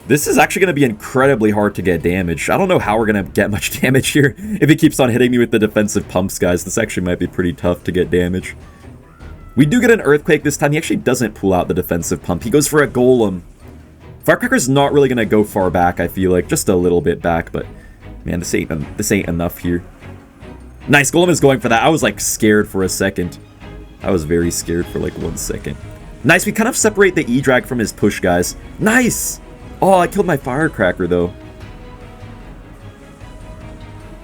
This is actually going to be incredibly hard to get damage. I don't know how we're going to get much damage here if he keeps on hitting me with the defensive pumps, guys. This actually might be pretty tough to get damage. We do get an Earthquake this time. He actually doesn't pull out the defensive pump. He goes for a Golem. Firecracker's not really going to go far back, I feel like. Just a little bit back, but man, this ain't enough here. Nice, Golem is going for that. I was like scared for a second. I was very scared for like 1 second. Nice, we kind of separate the E-Drag from his push, guys. Nice! Oh, I killed my Firecracker, though.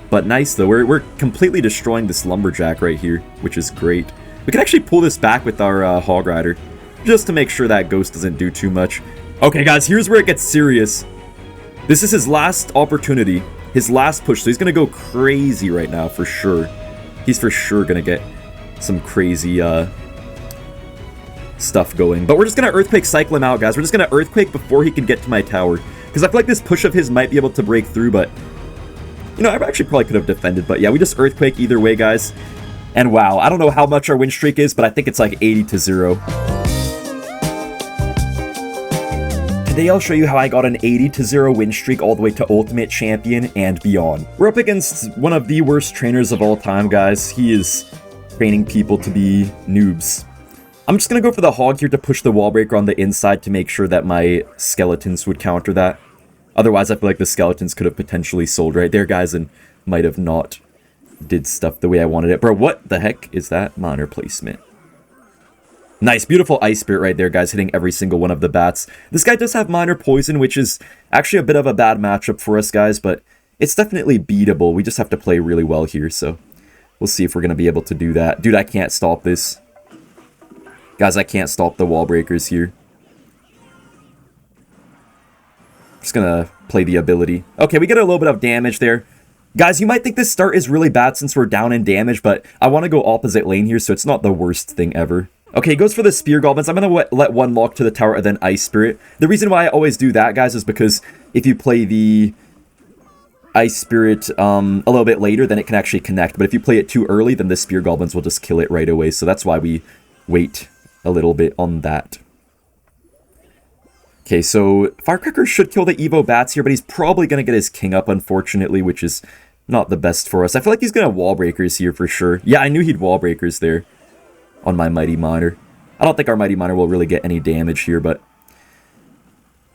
But nice, though. We're completely destroying this Lumberjack right here, which is great. We can actually pull this back with our Hog Rider, just to make sure that Ghost doesn't do too much. Okay, guys, here's where it gets serious. This is his last opportunity, his last push, so he's going to go crazy right now, for sure. He's for sure going to get some crazy, stuff going. But we're just going to Earthquake cycle him out, guys. We're just going to Earthquake before he can get to my tower. Because I feel like this push of his might be able to break through, but... You know, I actually probably could have defended, but yeah, we just Earthquake either way, guys. And wow, I don't know how much our win streak is, but I think it's like 80-0. Today I'll show you how I got an 80-0 win streak all the way to Ultimate Champion and beyond. We're up against one of the worst trainers of all time, guys. He is training people to be noobs. I'm just going to go for the Hog here to push the wall breaker on the inside to make sure that my skeletons would counter that. Otherwise, I feel like the skeletons could have potentially sold right there, guys, and might have not did stuff the way I wanted it. Bro, what the heck is that monitor placement? Nice, beautiful Ice Spirit right there, guys, hitting every single one of the bats. This guy does have minor poison, which is actually a bit of a bad matchup for us, guys, but it's definitely beatable. We just have to play really well here, so we'll see if we're going to be able to do that. Dude, I can't stop this. Guys, I can't stop the wall breakers here. Just gonna play the ability. Okay, we get a little bit of damage there. Guys, you might think this start is really bad since we're down in damage, but I want to go opposite lane here, so it's not the worst thing ever. Okay, he goes for the Spear Goblins. I'm going to let one lock to the tower and then Ice Spirit. The reason why I always do that, guys, is because if you play the Ice Spirit a little bit later, then it can actually connect. But if you play it too early, then the Spear Goblins will just kill it right away. So that's why we wait a little bit on that. Okay, so Firecracker should kill the Evo Bats here, but he's probably going to get his King up, unfortunately, which is not the best for us. I feel like he's going to Wall Breakers here for sure. Yeah, I knew he'd Wall Breakers there on my Mighty Miner. I don't think our Mighty Miner will really get any damage here, but...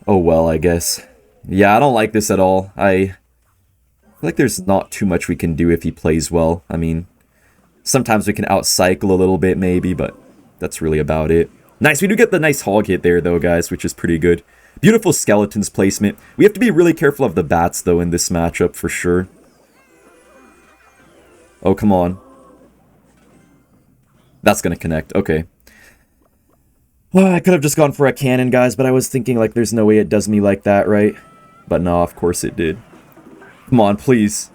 oh well, I guess. Yeah, I don't like this at all. I feel like there's not too much we can do if he plays well. I mean, sometimes we can outcycle a little bit maybe, but that's really about it. Nice, we do get the nice Hog hit there though, guys, which is pretty good. Beautiful Skeletons placement. We have to be really careful of the bats though in this matchup for sure. Oh, come on. That's gonna connect, okay. Well, I could have just gone for a cannon, guys, but I was thinking, like, there's no way it does me like that, right? But no, of course it did. Come on, please.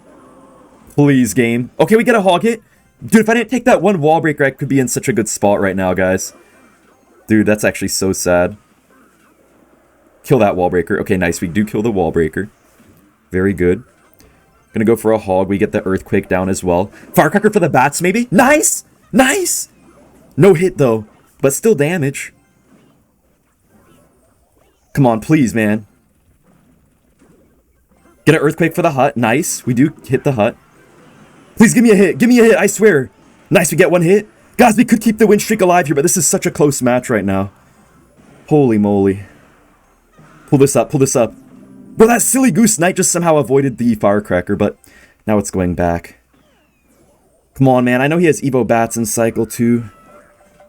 Please, game. Okay, we get a Hog hit. Dude, if I didn't take that one wall breaker, I could be in such a good spot right now, guys. Dude, that's actually so sad. Kill that wall breaker. Okay, nice. We do kill the wall breaker. Very good. Gonna go for a Hog. We get the Earthquake down as well. Firecracker for the bats, maybe? Nice! Nice! No hit, though. But still damage. Come on, please, man. Get an Earthquake for the hut. Nice. We do hit the hut. Please give me a hit. Give me a hit, I swear. Nice, we get one hit. Guys, we could keep the win streak alive here, but this is such a close match right now. Holy moly. Pull this up, pull this up. Bro, that silly Goose Knight just somehow avoided the Firecracker, but now it's going back. Come on, man. I know he has Evo Bats in cycle 2.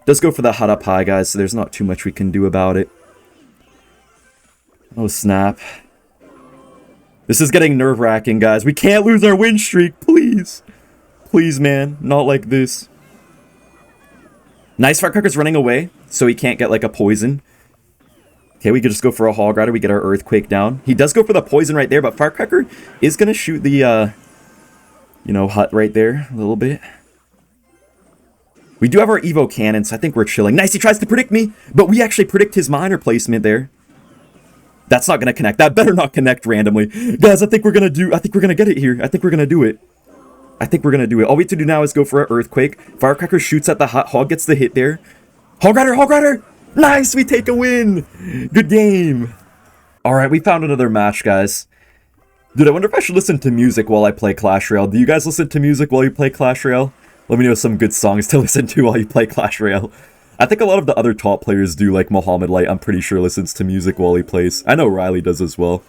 Does go for the hut up high, guys, so there's not too much we can do about it. Oh, snap. This is getting nerve-wracking, guys. We can't lose our win streak, please. Please, man. Not like this. Nice, Firecracker's running away, so he can't get, like, a poison. Okay, we could just go for a Hog Rider. We get our Earthquake down. He does go for the poison right there, but Firecracker is going to shoot the, you know, hut right there a little bit. We do have our Evo Cannon, so I think we're chilling. Nice, he tries to predict me, but we actually predict his miner placement there. That's not going to connect. That better not connect randomly. Guys, I think we're going to get it here. I think we're going to do it. I think we're going to do it. All we have to do now is go for an Earthquake. Firecracker shoots at the hut. Hog gets the hit there. Hog Rider, Hog Rider! Nice, we take a win! Good game. Alright, we found another match, guys. Dude, I wonder if I should listen to music while I play Clash Royale. Do you guys listen to music while you play Clash Royale? Let me know some good songs to listen to while you play Clash Royale. I think a lot of the other top players do, like Mohamed Light, I'm pretty sure listens to music while he plays. I know Riley does as well.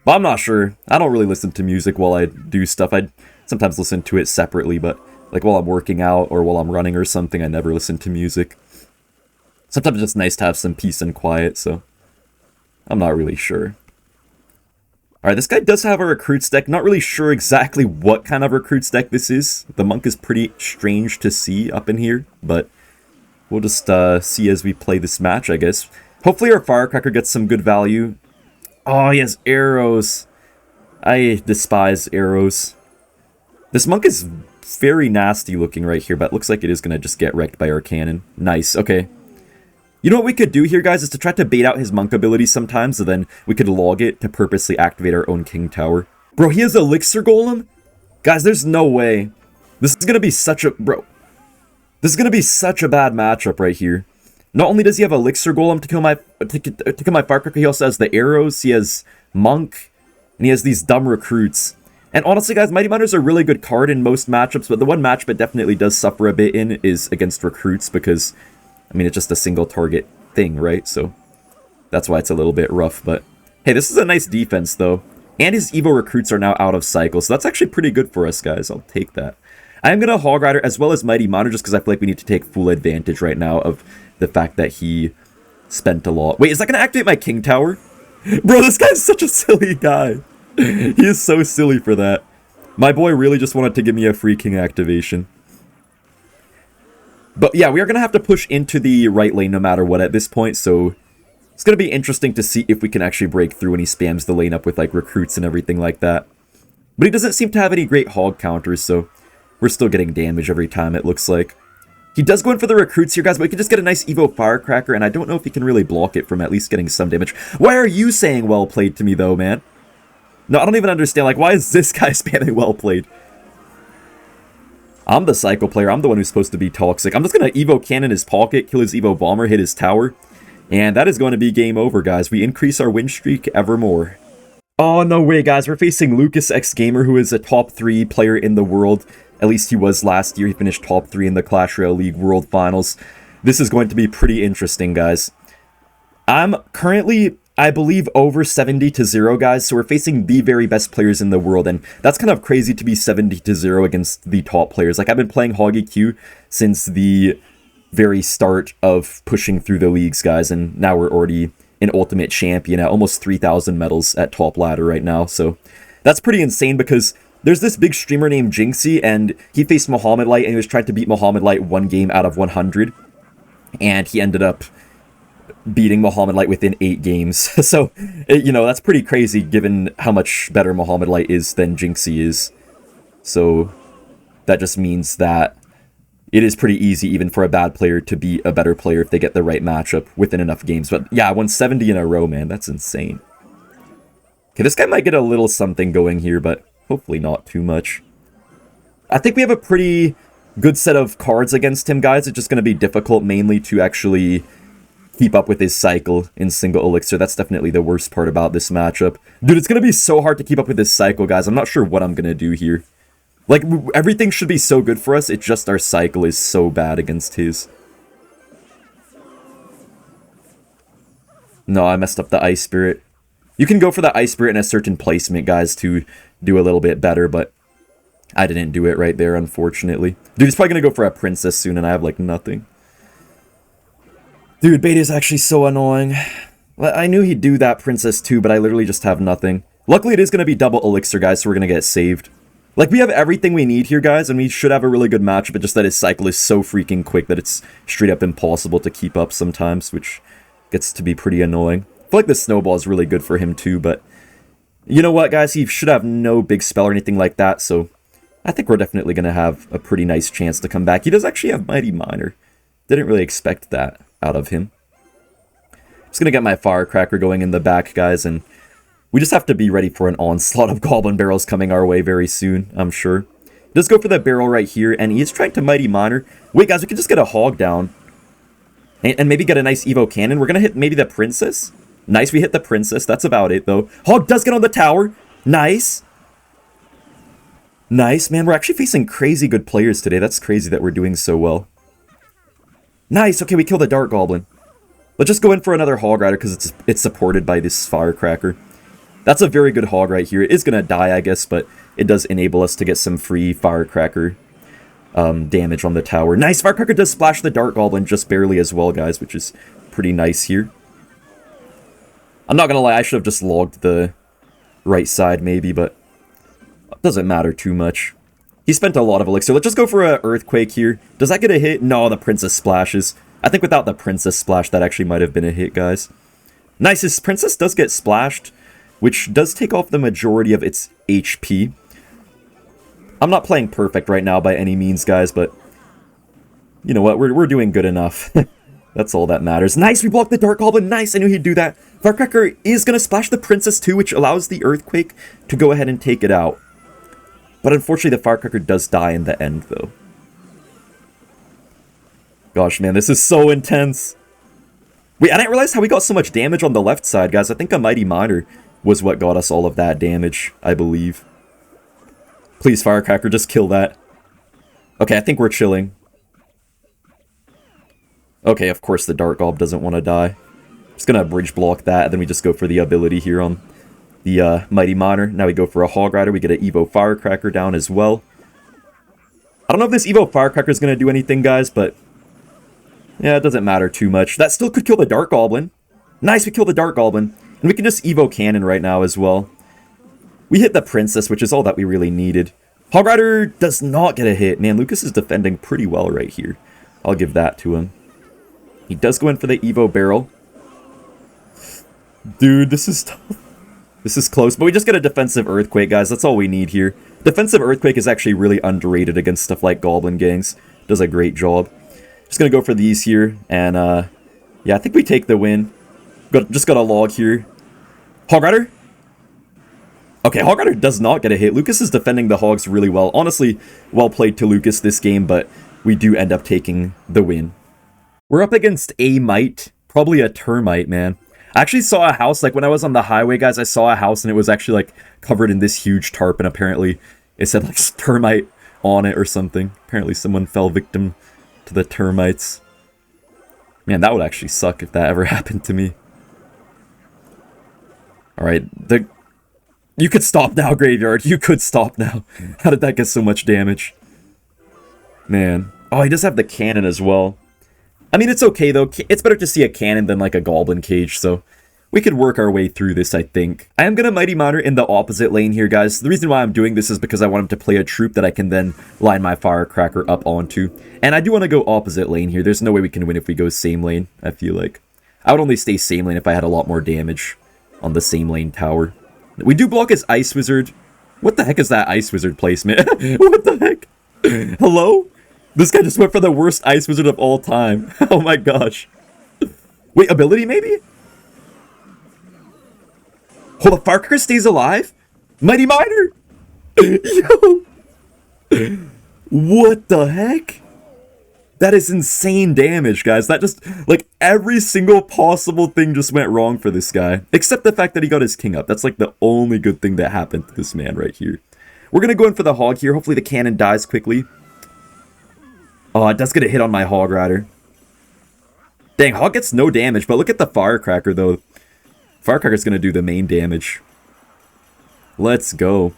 But I'm not sure. I don't really listen to music while I do stuff. I sometimes listen to it separately, but like while I'm working out or while I'm running or something, I never listen to music. Sometimes it's just nice to have some peace and quiet, so I'm not really sure. Alright, this guy does have a recruits deck. Not really sure exactly what kind of recruits deck this is. The monk is pretty strange to see up in here, but we'll just see as we play this match, I guess. Hopefully our firecracker gets some good value. Oh, he has arrows. I despise arrows. This monk is very nasty looking right here, but it looks like it is going to just get wrecked by our cannon. Nice, okay. You know what we could do here, guys, is to try to bait out his monk ability sometimes, so then we could log it to purposely activate our own king tower. Bro, he has elixir golem? Guys, there's no way. This is going to be such a... Bro. This is going to be such a bad matchup right here. Not only does he have elixir golem to kill my firecracker, he also has the arrows, he has monk, and he has these dumb recruits. And honestly, guys, Mighty Miner's a really good card in most matchups, but the one matchup it definitely does suffer a bit in is against recruits, because, I mean, it's just a single target thing, right? So that's why it's a little bit rough, but hey, this is a nice defense, though. And his Evo recruits are now out of cycle, so that's actually pretty good for us, guys. I'll take that. I am going to Hog Rider as well as Mighty Miner just because I feel like we need to take full advantage right now of the fact that he spent a lot. Wait, is that going to activate my King Tower? Bro, this guy's such a silly guy. He is so silly for that. My boy really just wanted to give me a free King activation. But yeah, we are going to have to push into the right lane no matter what at this point, so it's going to be interesting to see if we can actually break through when he spams the lane up with like recruits and everything like that. But he doesn't seem to have any great hog counters, so we're still getting damage every time, it looks like. He does go in for the recruits here, guys, but we can just get a nice Evo Firecracker, and I don't know if he can really block it from at least getting some damage. Why are you saying well played to me, though, man? No, I don't even understand. Like, why is this guy spamming well played? I'm the Psycho player. I'm the one who's supposed to be toxic. I'm just going to Evo Cannon his pocket, kill his Evo Bomber, hit his tower, and that is going to be game over, guys. We increase our win streak evermore. Oh, no way, guys. We're facing Lucas X Gamer, who is a top 3 player in the world. At least he was last year. He finished top 3 in the Clash Royale League World Finals. This is going to be pretty interesting, guys. I'm currently, I believe, over 70-0, guys. So we're facing the very best players in the world. And that's kind of crazy to be 70-0 against the top players. Like, I've been playing Hog EQ since the very start of pushing through the leagues, guys. And now we're already an Ultimate Champion at almost 3,000 medals at top ladder right now. So that's pretty insane because there's this big streamer named Jinxie, and he faced Mohamed Light, and he was trying to beat Mohamed Light 1 game out of 100, and he ended up beating Mohamed Light within 8 games. So, you know, that's pretty crazy given how much better Mohamed Light is than Jinxie is. So that just means that it is pretty easy even for a bad player to beat a better player if they get the right matchup within enough games. But yeah, I won 70 in a row, man. That's insane. Okay, this guy might get a little something going here, but hopefully not too much. I think we have a pretty good set of cards against him, guys. It's just going to be difficult mainly to actually keep up with his cycle in single elixir. That's definitely the worst part about this matchup. Dude, it's going to be so hard to keep up with his cycle, guys. I'm not sure what I'm going to do here. Like, everything should be so good for us. It's just our cycle is so bad against his. No, I messed up the Ice Spirit. You can go for the Ice Spirit in a certain placement, guys, to do a little bit better, but I didn't do it right there, unfortunately. Dude, he's probably going to go for a Princess soon, and I have, like, nothing. Dude, Beta is actually so annoying. I knew he'd do that Princess too, but I literally just have nothing. Luckily, it is going to be double Elixir, guys, so we're going to get saved. Like, we have everything we need here, guys, and we should have a really good matchup, but just that his cycle is so freaking quick that it's straight up impossible to keep up sometimes, which gets to be pretty annoying. I feel like the Snowball is really good for him too, but you know what, guys? He should have no big spell or anything like that, so I think we're definitely going to have a pretty nice chance to come back. He does actually have Mighty Miner. Didn't really expect that out of him. Just going to get my Firecracker going in the back, guys, and we just have to be ready for an onslaught of Goblin Barrels coming our way very soon, I'm sure. Let's go for that barrel right here, and he is trying to Mighty Miner. Wait, guys, we can just get a Hog down. And maybe get a nice Evo Cannon. We're going to hit maybe the Princess. Nice, we hit the princess. That's about it, though. Hog does get on the tower. Nice. Nice, man. We're actually facing crazy good players today. That's crazy that we're doing so well. Nice. Okay, we killed a Dart Goblin. Let's just go in for another Hog Rider because it's supported by this Firecracker. That's a very good Hog right here. It is going to die, I guess, but it does enable us to get some free Firecracker damage on the tower. Nice. Firecracker does splash the Dart Goblin just barely as well, guys, which is pretty nice here. I'm not going to lie. I should have just logged the right side maybe, but it doesn't matter too much. He spent a lot of elixir. Let's just go for an Earthquake here. Does that get a hit? No, the Princess splashes. I think without the Princess splash, that actually might have been a hit, guys. Nice, his Princess does get splashed, which does take off the majority of its HP. I'm not playing perfect right now by any means, guys, but you know what? We're doing good enough. That's all that matters. Nice, we blocked the Dark Goblin. Nice, I knew he'd do that. Firecracker is going to splash the Princess too, which allows the Earthquake to go ahead and take it out. But unfortunately, the Firecracker does die in the end, though. Gosh, man, this is so intense. Wait, I didn't realize how we got so much damage on the left side, guys. I think a Mighty Miner was what got us all of that damage, I believe. Please, Firecracker, just kill that. Okay, I think we're chilling. Okay, of course the Dark Gob doesn't want to die. Just gonna bridge block that, and then we just go for the ability here on the Mighty Miner. Now we go for a Hog Rider. We get an Evo Firecracker down as well. I don't know if this Evo Firecracker is going to do anything, guys, but yeah, it doesn't matter too much. That still could kill the Dark Goblin. Nice, we killed the Dark Goblin. And we can just Evo Cannon right now as well. We hit the Princess, which is all that we really needed. Hog Rider does not get a hit. Man, Lucas is defending pretty well right here. I'll give that to him. He does go in for the Evo Barrel. Dude, this is tough. This is close, but we just get a defensive Earthquake, guys. That's all we need here. Defensive Earthquake is actually really underrated against stuff like Goblin Gangs. Does a great job. Just gonna go for these here, and yeah, I think we take the win. Just got a log here. Hog Rider? Okay, Hog Rider does not get a hit. Lucas is defending the Hogs really well. Honestly, well played to Lucas this game, but we do end up taking the win. We're up against a Mite, probably a Termite, man. I actually saw a house, like when I was on the highway, guys, I saw a house and it was actually like covered in this huge tarp, and apparently it said like termite on it or something. Apparently someone fell victim to the termites. Man, that would actually suck if that ever happened to me. Alright, you could stop now, Graveyard. You could stop now. How did that get so much damage? Man. Oh, he does have the cannon as well. I mean, it's okay, though. It's better to see a cannon than, like, a Goblin Cage, so we could work our way through this, I think. I am going to Mighty Miner in the opposite lane here, guys. The reason why I'm doing this is because I want him to play a troop that I can then line my Firecracker up onto. And I do want to go opposite lane here. There's no way we can win if we go same lane, I feel like. I would only stay same lane if I had a lot more damage on the same lane tower. We do block his Ice Wizard. What the heck is that Ice Wizard placement? What the heck? Hello? This guy just went for the worst Ice Wizard of all time. Oh my gosh. Wait, ability maybe? Oh, the Firecracker stays alive? Mighty Miner! Yo! What the heck? That is insane damage, guys. That just, like, every single possible thing just went wrong for this guy. Except the fact that he got his king up. That's, like, the only good thing that happened to this man right here. We're gonna go in for the Hog here. Hopefully the cannon dies quickly. Oh, it does get a hit on my Hog Rider. Dang, Hog gets no damage, but look at the Firecracker, though. Firecracker's going to do the main damage. Let's go.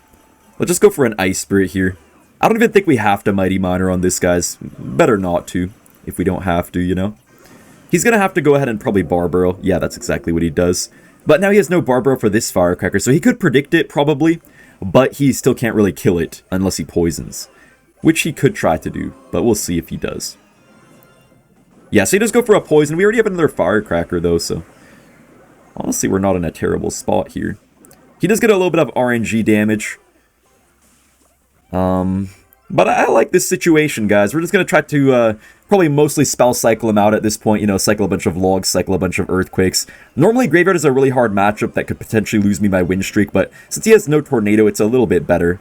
Let's just go for an Ice Spirit here. I don't even think we have to Mighty Miner on this, guys. Better not to, if we don't have to, you know? He's going to have to go ahead and probably Bar Barrel. Yeah, that's exactly what he does. But now he has no Bar Barrel for this Firecracker, so he could predict it, probably. But he still can't really kill it, unless he poisons. Which he could try to do, but we'll see if he does. Yeah, so he does go for a poison. We already have another Firecracker, though, so honestly, we're not in a terrible spot here. He does get a little bit of RNG damage. But I like this situation, guys. We're just going to try to probably mostly spell cycle him out at this point. You know, cycle a bunch of logs, cycle a bunch of earthquakes. Normally, Graveyard is a really hard matchup that could potentially lose me my win streak, but since he has no tornado, it's a little bit better.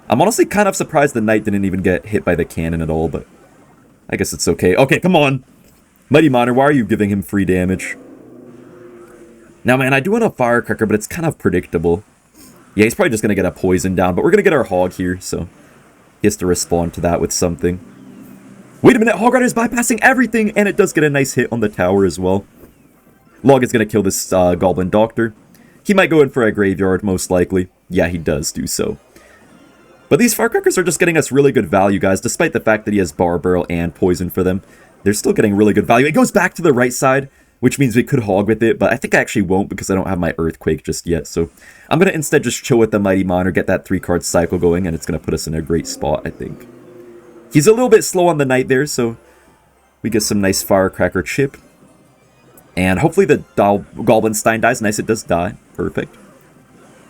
I'm honestly kind of surprised the knight didn't even get hit by the cannon at all, but I guess it's okay. Okay, come on. Mighty Miner, why are you giving him free damage? Now, man, I do want a Firecracker, but it's kind of predictable. Yeah, he's probably just going to get a poison down, but we're going to get our Hog here, so he has to respond to that with something. Wait a minute, Hog Rider is bypassing everything, and it does get a nice hit on the tower as well. Log is going to kill this Goblin Doctor. He might go in for a Graveyard, most likely. Yeah, he does do so. But these Firecrackers are just getting us really good value, guys, despite the fact that he has Bar Barrel and Poison for them. They're still getting really good value. It goes back to the right side, which means we could Hog with it, but I think I actually won't because I don't have my Earthquake just yet. So I'm going to instead just chill with the Mighty Monitor, get that 3-card cycle going, and it's going to put us in a great spot, I think. He's a little bit slow on the Knight there, so we get some nice Firecracker chip. And hopefully the Goblinstein dies. Nice, it does die. Perfect.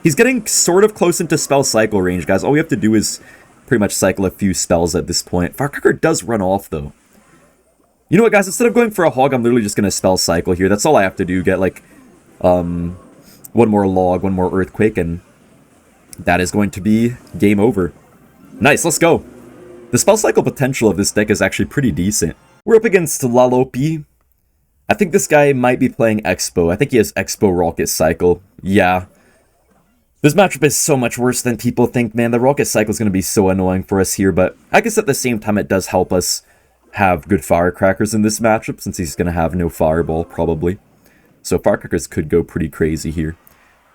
He's getting sort of close into spell cycle range, guys. All we have to do is pretty much cycle a few spells at this point. Firecracker does run off, though. You know what, guys? Instead of going for a Hog, I'm literally just going to spell cycle here. That's all I have to do. Get, like, one more Log, one more Earthquake, and that is going to be game over. Nice, let's go. The spell cycle potential of this deck is actually pretty decent. We're up against Lalopi. I think this guy might be playing Xbow. I think he has Xbow Rocket Cycle. Yeah. This matchup is so much worse than people think, man. The Rocket Cycle is going to be so annoying for us here, but I guess at the same time it does help us have good Firecrackers in this matchup, since he's going to have no Fireball, probably. So Firecrackers could go pretty crazy here.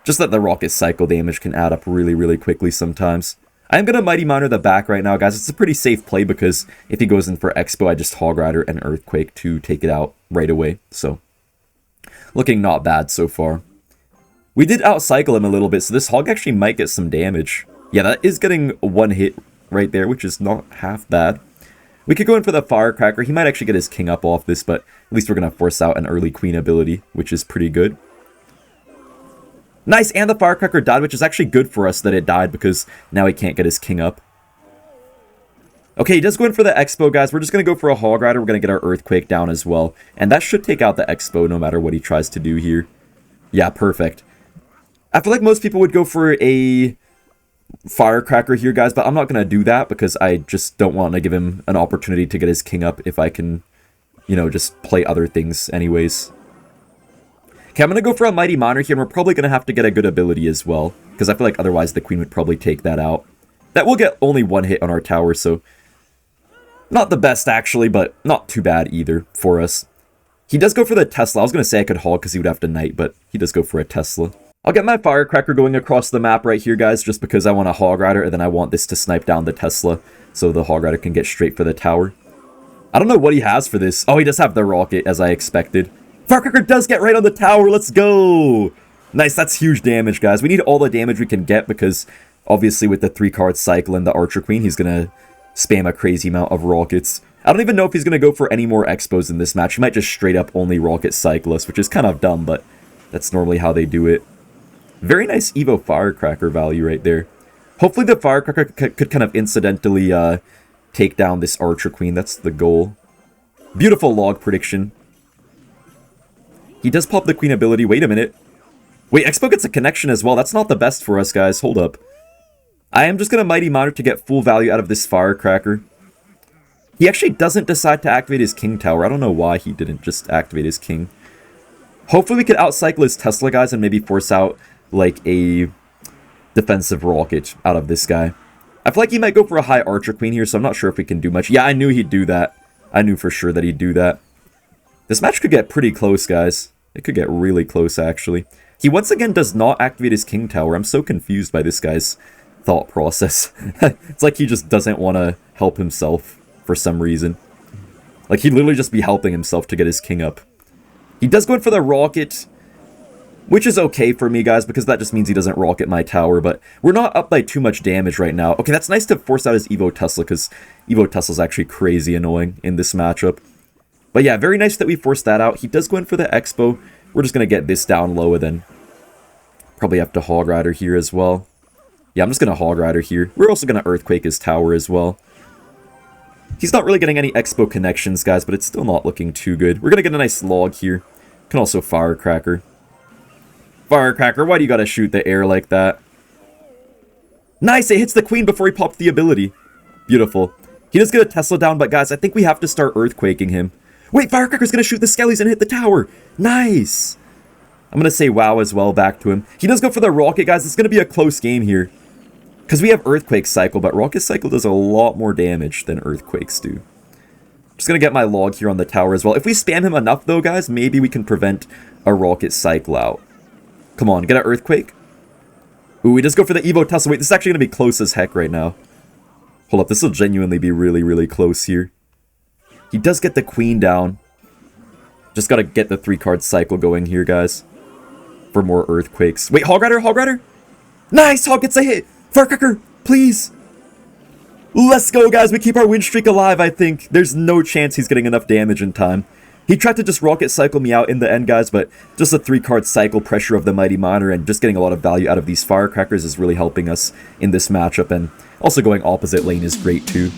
Just that the Rocket Cycle damage can add up really, really quickly sometimes. I'm going to Mighty Monitor the back right now, guys. It's a pretty safe play because if he goes in for Xbow, I just Hog Rider and Earthquake to take it out right away. So, looking not bad so far. We did outcycle him a little bit, so this Hog actually might get some damage. Yeah, that is getting one hit right there, which is not half bad. We could go in for the Firecracker. He might actually get his king up off this, but at least we're going to force out an early queen ability, which is pretty good. Nice, and the Firecracker died, which is actually good for us that it died, because now he can't get his king up. Okay, he does go in for the Xbow, guys. We're just going to go for a Hog Rider. We're going to get our Earthquake down as well. And that should take out the Xbow no matter what he tries to do here. Yeah, perfect. I feel like most people would go for a Firecracker here, guys, but I'm not going to do that because I just don't want to give him an opportunity to get his king up if I can, you know, just play other things anyways. Okay, I'm going to go for a Mighty Monitor here, and we're probably going to have to get a good ability as well, because I feel like otherwise the queen would probably take that out. That will get only one hit on our tower, so not the best actually, but not too bad either for us. He does go for the Tesla. I was going to say I could Hog because he would have to Knight, but he does go for a Tesla. I'll get my Firecracker going across the map right here, guys, just because I want a Hog Rider, and then I want this to snipe down the Tesla, so the Hog Rider can get straight for the tower. I don't know what he has for this. Oh, he does have the Rocket, as I expected. Firecracker does get right on the tower. Let's go. Nice, that's huge damage, guys. We need all the damage we can get, because obviously with the 3-card cycle and the Archer Queen, he's going to spam a crazy amount of rockets. I don't even know if he's going to go for any more Xbows in this match. He might just straight up only rocket cycle us, which is kind of dumb, but that's normally how they do it. Very nice Evo Firecracker value right there. Hopefully the Firecracker could kind of incidentally take down this Archer Queen. That's the goal. Beautiful Log prediction. He does pop the Queen ability. Wait a minute. Wait, Xbow gets a connection as well. That's not the best for us, guys. Hold up. I am just going to Mighty Monitor to get full value out of this Firecracker. He actually doesn't decide to activate his King Tower. I don't know why he didn't just activate his King. Hopefully we could outcycle his Tesla, guys, and maybe force out like a defensive rocket out of this guy. I feel like he might go for a high Archer Queen here, so I'm not sure if we can do much. Yeah, I knew he'd do that. I knew for sure that he'd do that. This match could get pretty close, guys. It could get really close, actually. He once again does not activate his King Tower. I'm so confused by this guy's thought process. It's like he just doesn't want to help himself for some reason. Like, he'd literally just be helping himself to get his king up. He does go in for the rocket, which is okay for me, guys, because that just means he doesn't rocket my tower, but we're not up by too much damage right now. Okay, that's nice to force out his Evo Tesla, because Evo Tesla's actually crazy annoying in this matchup. But yeah, very nice that we forced that out. He does go in for the Xbow. We're just going to get this down low, and then probably have to Hog Rider here as well. Yeah, I'm just going to Hog Rider here. We're also going to Earthquake his tower as well. He's not really getting any Xbow connections, guys, but it's still not looking too good. We're going to get a nice Log here. Can also Firecracker. Firecracker, why do you gotta shoot the air like that? Nice, it hits the queen before he popped the ability. Beautiful. He does get a Tesla down, but guys, I think we have to start Earthquaking him. Wait, Firecracker's gonna shoot the Skellies and hit the tower. Nice. I'm going to say wow as well back to him. He does go for the rocket, guys. It's going to be a close game here. Because we have Earthquake Cycle, but Rocket Cycle does a lot more damage than Earthquakes do. Just going to get my log here on the tower as well. If we spam him enough, though, guys, maybe we can prevent a Rocket Cycle out. Come on, get an Earthquake. Ooh, we just go for the Evo Tussle. Wait, this is actually going to be close as heck right now. Hold up, this will genuinely be really, really close here. He does get the Queen down. Just got to get the 3-card cycle going here, guys. For more Earthquakes. Wait, Hog Rider, Hog Rider. Nice, Hog gets a hit. Firecracker, please. Let's go, guys. We keep our win streak alive, I think. There's no chance he's getting enough damage in time. He tried to just rocket cycle me out in the end, guys, but just a 3-card cycle, pressure of the Mighty Miner, and just getting a lot of value out of these Firecrackers is really helping us in this matchup, and also going opposite lane is great, too.